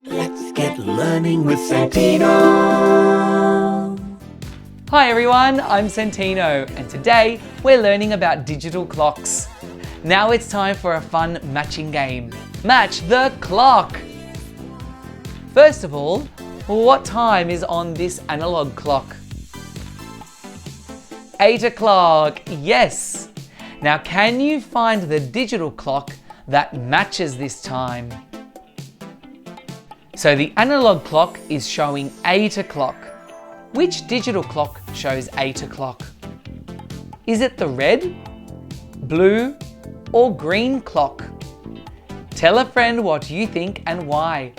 Let's get learning with Santino. Hi everyone, I'm Santino, and today we're learning about digital clocks. Now it's time for a fun matching game. Match the clock! First of all, what time is on this analog clock? 8 o'clock, yes! Now can you find the digital clock that matches this time? So the analog clock is showing 8 o'clock. Which digital clock shows 8 o'clock? Is it the red, blue, or green clock? Tell a friend what you think and why.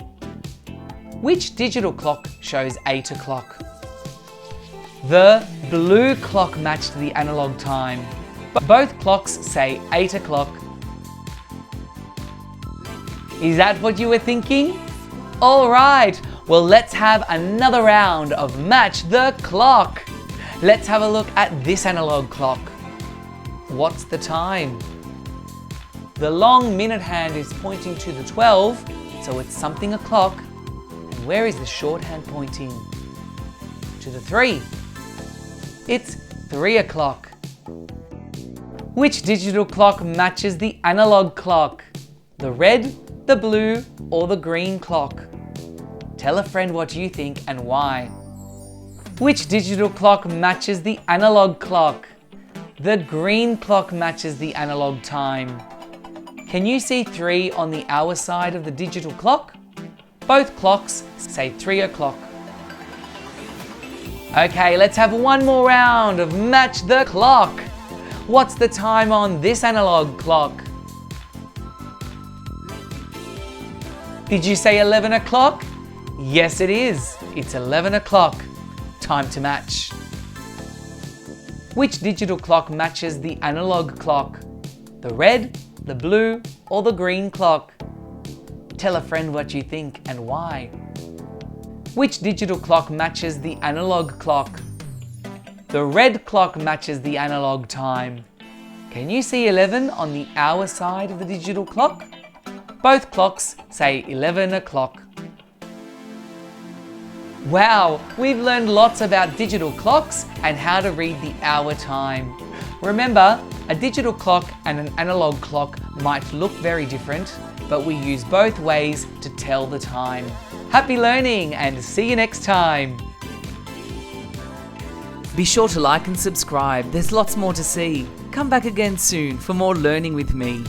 Which digital clock shows 8 o'clock? The blue clock matched the analog time. Both clocks say 8 o'clock. Is that what you were thinking? Alright, well let's have another round of Match the Clock. Let's have a look at this analog clock. What's the time? The long minute hand is pointing to the 12, so it's something o'clock. And where is the short hand pointing? To the 3. It's 3 o'clock. Which digital clock matches the analog clock? The red, the blue, or the green clock? Tell a friend what you think and why. Which digital clock matches the analog clock? The green clock matches the analog time. Can you see 3 on the hour side of the digital clock? Both clocks say 3 o'clock. Okay, let's have one more round of Match the Clock. What's the time on this analog clock? Did you say 11 o'clock? Yes, it is. It's 11 o'clock. Time to match. Which digital clock matches the analog clock? The red, the blue, or the green clock? Tell a friend what you think and why. Which digital clock matches the analog clock? The red clock matches the analog time. Can you see 11 on the hour side of the digital clock? Both clocks say 11 o'clock. Wow, we've learned lots about digital clocks and how to read the hour time. Remember, a digital clock and an analog clock might look very different, but we use both ways to tell the time. Happy learning and see you next time. Be sure to like and subscribe, there's lots more to see. Come back again soon for more learning with me.